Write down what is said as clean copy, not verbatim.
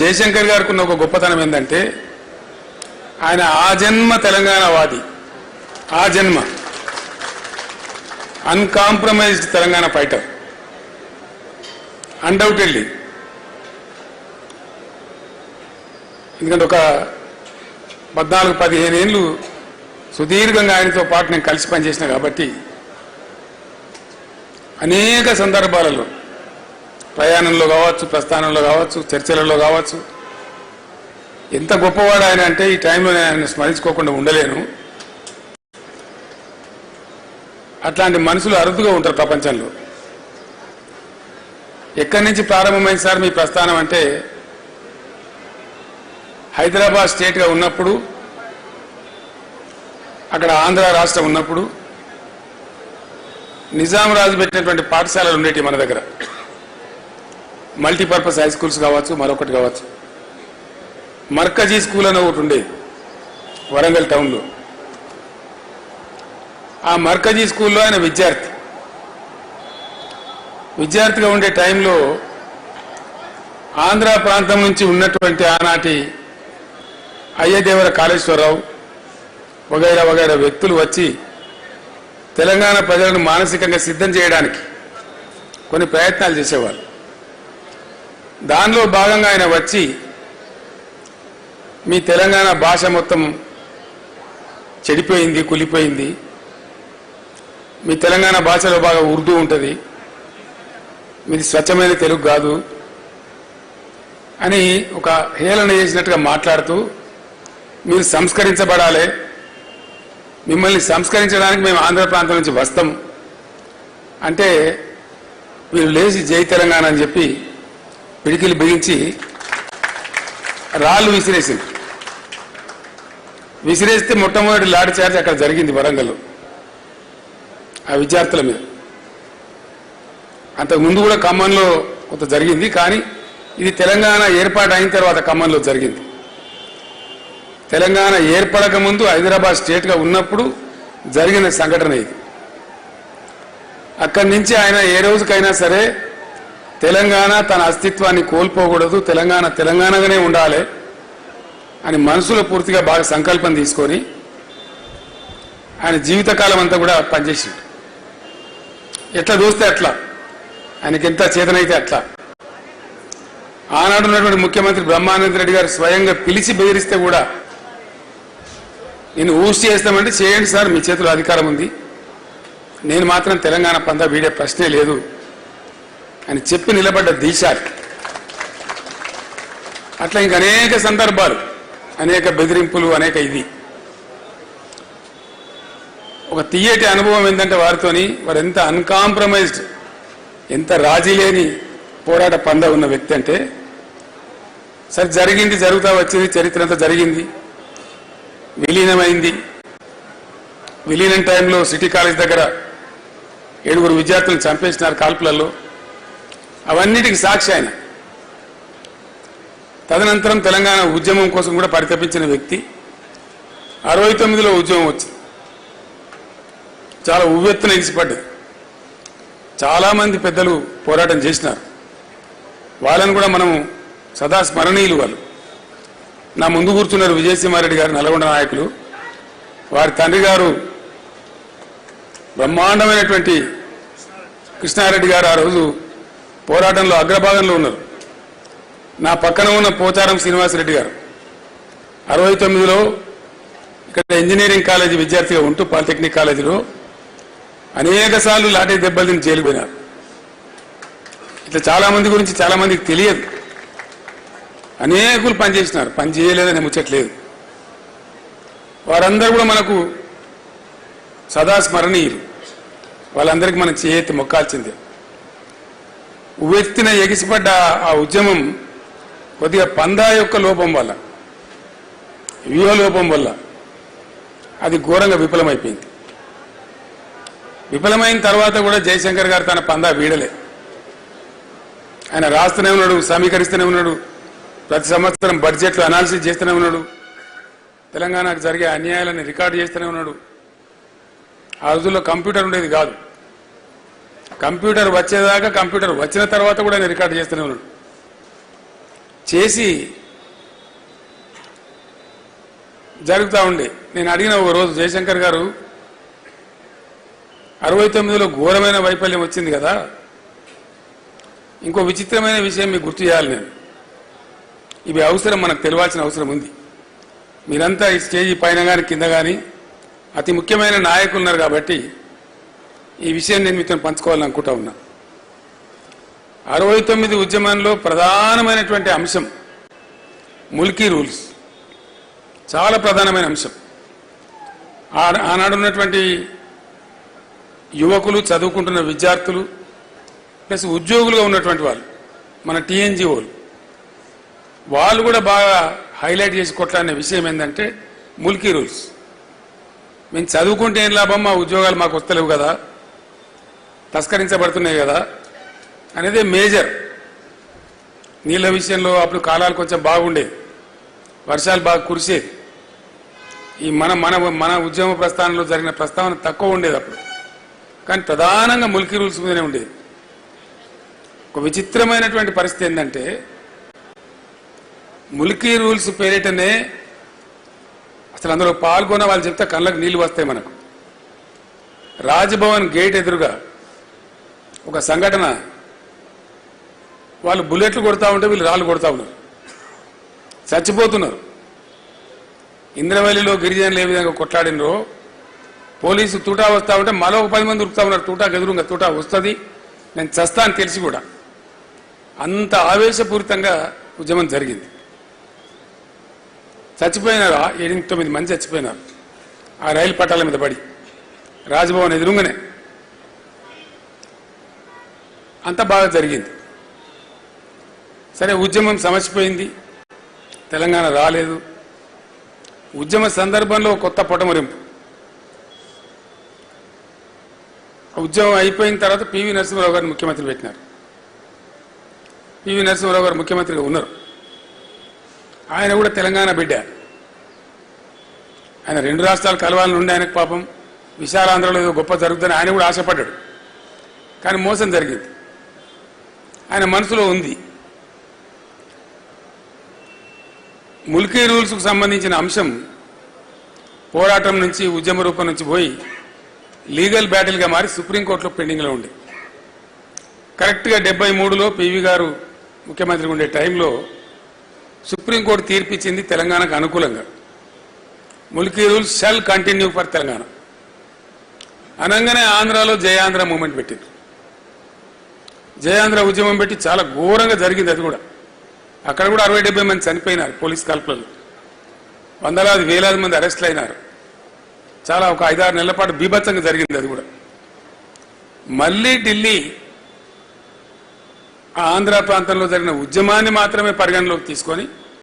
జయశంకర్ గారికి ఉన్న ఒక గొప్పతనం ఏంటంటే ఆయన ఆజన్మ తెలంగాణవాది, ఆజన్మ అన్కాంప్రమైజ్డ్ తెలంగాణ ఫైటర్, అన్డౌటెడ్లీ. ఎందుకంటే ఒక 14-15 ఏళ్ళు సుదీర్ఘంగా ఆయనతో పాటు నేను కలిసి పనిచేసిన కాబట్టి అనేక సందర్భాలలో ప్రయాణంలో కావచ్చు, ప్రస్థానంలో కావచ్చు, చర్చలలో కావచ్చు, ఎంత గొప్పవాడు ఆయన అంటే ఈ టైంలో నేను ఆయన స్మరించుకోకుండా ఉండలేను. అట్లాంటి మనుషులు అరుదుగా ఉంటారు ప్రపంచంలో. ఎక్కడి నుంచి ప్రారంభమైంది సార్ మీ ప్రస్థానం అంటే, హైదరాబాద్ స్టేట్గా ఉన్నప్పుడు, అక్కడ ఆంధ్ర రాష్ట్రం ఉన్నప్పుడు నిజాం రాజు పెట్టినటువంటి పాఠశాలలు ఉండేవి మన దగ్గర. మల్టీపర్పస్ హై స్కూల్స్ కావచ్చు, మరొకటి కావచ్చు. మర్కజీ స్కూల్ అని ఒకటి ఉండేది వరంగల్ టౌన్లో. ఆ మర్కజీ స్కూల్లో ఆయన విద్యార్థిగా ఉండే టైంలో ఆంధ్ర ప్రాంతం నుంచి ఉన్నటువంటి ఆనాటి అయ్యదేవర కాళేశ్వరరావు వగైరా వగైరా వ్యక్తులు వచ్చి తెలంగాణ ప్రజలను మానసికంగా సిద్ధం చేయడానికి కొన్ని ప్రయత్నాలు చేసేవాళ్ళు. దానిలో భాగంగా ఆయన వచ్చి మీ తెలంగాణ భాష మొత్తం చెడిపోయింది, కులిపోయింది, మీ తెలంగాణ భాషలో బాగా ఉర్దూ ఉంటుంది, మీది స్వచ్ఛమైన తెలుగు కాదు అని ఒక హేళన చేసినట్టుగా మాట్లాడుతూ, మీరు సంస్కరించబడాలి, మిమ్మల్ని సంస్కరించడానికి మేము ఆంధ్ర ప్రాంతం నుంచి వస్తాం అంటే వీళ్ళు లేచి జై తెలంగాణ అని చెప్పి పిడికిలు బిగించి రాళ్ళు విసిరేస్తే మొట్టమొదటి లాఠీ చార్జ్ అక్కడ జరిగింది వరంగల్లో ఆ విద్యార్థుల మీద. అంతకు ముందు కూడా ఖమ్మంలో కొంత జరిగింది, కానీ ఇది తెలంగాణ ఏర్పాటు అయిన తర్వాత ఖమ్మంలో జరిగింది. తెలంగాణ ఏర్పడక ముందు హైదరాబాద్ స్టేట్గా ఉన్నప్పుడు జరిగిన సంఘటన ఇది. అక్కడి నుంచి ఆయన ఏ రోజుకైనా సరే తెలంగాణ తన అస్తిత్వాన్ని కోల్పోకూడదు, తెలంగాణ తెలంగాణగానే ఉండాలి అని మనసులో పూర్తిగా బాగా సంకల్పం తీసుకొని ఆయన జీవితకాలం అంతా కూడా పనిచేసిండు. ఎట్లా చూస్తే అట్లా, ఆయనకి ఎంత చేతనైతే అట్లా. ఆనాడు ఉన్నటువంటి ముఖ్యమంత్రి బ్రహ్మానంద రెడ్డి గారు స్వయంగా పిలిచి బెదిరిస్తే కూడా నేను ఊసి చేస్తామంటే చేయండి సార్, మీ చేతిలో అధికారం ఉంది, నేను మాత్రం తెలంగాణ పందా వీడే ప్రశ్నే లేదు అని చెప్పి నిలబడ్డ దీశాలు. అట్లా ఇంక అనేక సందర్భాలు, అనేక బెదిరింపులు, అనేక ఇది. ఒక తీయటి అనుభవం ఏంటంటే వారితోని, వారు ఎంత అన్కాంప్రమైజ్డ్, ఎంత రాజీ లేని పోరాట పంద ఉన్న వ్యక్తి అంటే, సరే జరిగింది, జరుగుతూ వచ్చింది, చరిత్ర అంతా జరిగింది, విలీనమైంది. విలీనం టైంలో సిటీ కాలేజ్ దగ్గర 7 విద్యార్థులను చంపేసినారు కాల్పులలో. అవన్నిటికి సాక్షి ఆయన. తదనంతరం తెలంగాణ ఉద్యమం కోసం కూడా పరితపించిన వ్యక్తి. 69లో ఉద్యమం వచ్చింది, చాలా ఉవ్వెత్తున ఎగిసిపడ్డది. చాలామంది పెద్దలు పోరాటం చేసినారు, వాళ్ళని కూడా మనం సదా స్మరణీయులు. వాళ్ళు నా ముందు కూర్చున్నారు విజయసింహారెడ్డి గారు, నల్గొండ నాయకులు. వారి తండ్రి గారు బ్రహ్మాండమైనటువంటి కృష్ణారెడ్డి గారు ఆ రోజు పోరాటంలో అగ్రభాగంలో ఉన్నారు. నా పక్కన ఉన్న పోచారం శ్రీనివాసరెడ్డి గారు 69లో ఇక్కడ ఇంజనీరింగ్ కాలేజీ విద్యార్థిగా ఉంటూ పాలిటెక్నిక్ కాలేజీలో అనేక సార్లు లాఠీ దెబ్బలు తిని జైలు పోయినారు. ఇట్లా చాలామంది గురించి చాలామందికి తెలియదు. అనేకులు పనిచేసినారు, పని చేయలేదని ముచ్చట్లేదు. వారందరూ కూడా మనకు సదా స్మరణీయులు. వాళ్ళందరికీ మనం చేయెత్తి మొక్కాల్సిందే. ఉవ్వెత్తిన ఎగిసిపడ్డ ఆ ఉద్యమం కొద్దిగా పందా యొక్క లోపం వల్ల, వ్యూహ లోపం వల్ల అది ఘోరంగా విఫలమైపోయింది. విఫలమైన తర్వాత కూడా జయశంకర్ గారు తన పందా వీడలే. ఆయన రాస్తూనే ఉన్నాడు, సమీకరిస్తూనే ఉన్నాడు, ప్రతి సంవత్సరం బడ్జెట్లు అనాలిసిస్ చేస్తూనే ఉన్నాడు, తెలంగాణకు జరిగే అన్యాయాలను రికార్డు చేస్తూనే ఉన్నాడు. ఆ రోజుల్లో కంప్యూటర్ ఉండేది కాదు. కంప్యూటర్ వచ్చేదాకా, కంప్యూటర్ వచ్చిన తర్వాత కూడా ఆయన రికార్డు చేస్తూనే ఉన్నాడు. చేసి జరుగుతూ ఉండే. నేను అడిగిన ఒక రోజు జయశంకర్ గారు 69లో ఘోరమైన వైఫల్యం వచ్చింది కదా, ఇంకో విచిత్రమైన విషయం మీకు గుర్తు చేయాలి. నేను ఇవి అవసరం, మనకు తెలియాల్సిన అవసరం ఉంది. మీరంతా ఈ స్టేజీ పైన కానీ కింద కానీ అతి ముఖ్యమైన నాయకులు ఉన్నారు కాబట్టి ఈ విషయం నేను మీతో పంచుకోవాలని అనుకుంటా ఉన్నా. 69 ఉద్యమంలో ప్రధానమైనటువంటి అంశం ముల్కీ రూల్స్, చాలా ప్రధానమైన అంశం. ఆనాడు ఉన్నటువంటి యువకులు, చదువుకుంటున్న విద్యార్థులు ప్లస్ ఉద్యోగులుగా ఉన్నటువంటి వాళ్ళు, మన టీఎన్జిఓలు, వాళ్ళు కూడా బాగా హైలైట్ చేసి కొట్లాడిన విషయం ఏంటంటే ముల్కీ రూల్స్. మేము చదువుకుంటే ఏం లాభం, మా ఉద్యోగాలు మాకు వస్తలేవు కదా, తస్కరించబడుతున్నాయి కదా అనేదే మేజర్. నీళ్ళ విషయంలో అప్పుడు కాలాలు కొంచెం బాగుండేది, వర్షాలు బాగా కురిసేది. ఈ మన మన మన ఉద్యమ ప్రస్థానంలో జరిగిన ప్రస్తావన తక్కువ ఉండేది అప్పుడు, కానీ ప్రధానంగా ముల్కీ రూల్స్ మీదనే ఉండేది. ఒక విచిత్రమైనటువంటి పరిస్థితి ఏంటంటే ముల్కీ రూల్స్ పేరిటనే అసలు అందులో పాల్గొన్న వాళ్ళు చెప్తే కళ్ళకు నీళ్లు వస్తాయి మనకు. రాజ్భవన్ గేట్ ఎదురుగా ఒక సంఘటన, వాళ్ళు బుల్లెట్లు కొడతా ఉంటే వీళ్ళు రాళ్ళు కొడతా ఉన్నారు, చచ్చిపోతున్నారు. ఇంద్రవల్లిలో గిరిజనులు ఏ విధంగా కొట్లాడినరో, పోలీసు తూటా వస్తా ఉంటే మరో 10 మంది ఉరుకుతా ఉన్నారు, తూటాకు ఎదురుగా తూటా వస్తుంది, నేను చస్తా అని తెలిసి కూడా. అంత ఆవేశపూరితంగా ఉద్యమం జరిగింది. చచ్చిపోయినారు, 8-9 మంది చచ్చిపోయినారు ఆ రైలు పట్టాల మీద పడి, రాజ్భవన్ ఎదురుగానే. అంత బాగా జరిగింది. సరే, ఉద్యమం సమసిపోయింది, తెలంగాణ రాలేదు. ఉద్యమ సందర్భంలో కొత్త పొటమరింపు. ఉద్యమం అయిపోయిన తర్వాత పివి నరసింహారావు గారిని ముఖ్యమంత్రి పెట్టినారు. పివి నరసింహారావు గారు ముఖ్యమంత్రిగా ఉన్నారు. ఆయన కూడా తెలంగాణ బిడ్డ. ఆయన 2 రాష్ట్రాలు కలవాలని ఉండే ఆయనకు పాపం విశాలాంధ్రలో ఏదో గొప్ప జరుగుతుందని ఆయన కూడా ఆశపడ్డాడు. కానీ మోసం జరిగింది, ఆయన మనసులో ఉంది. ముల్కీ రూల్స్కు సంబంధించిన అంశం పోరాటం నుంచి, ఉద్యమ రూపం నుంచి పోయి లీగల్ బ్యాటిల్గా మారి సుప్రీంకోర్టులో పెండింగ్లో ఉండే. కరెక్ట్గా 73లో పివి గారు ముఖ్యమంత్రిగా ఉండే టైంలో సుప్రీంకోర్టు తీర్పిచ్చింది తెలంగాణకు అనుకూలంగా. Mulki rules shall continue for Telangana అనగానే ఆంధ్రాలో జయాంధ్ర మూమెంట్ పెట్టింది. జయాంధ్ర ఉద్యమం పెట్టి చాలా ఘోరంగా జరిగింది. అది కూడా అక్కడ కూడా 60-70 మంది చనిపోయినారు పోలీస్ కాల్పులలో, వందలాది వేలాది మంది అరెస్టులు అయినారు. చాలా ఒక 5-6 నెలల పాటు బీభత్సంగా జరిగింది. అది కూడా మళ్ళీ ఢిల్లీ ఆ ఆంధ్ర ప్రాంతంలో జరిగిన ఉద్యమాన్ని మాత్రమే పరిగణలోకి తీసుకొని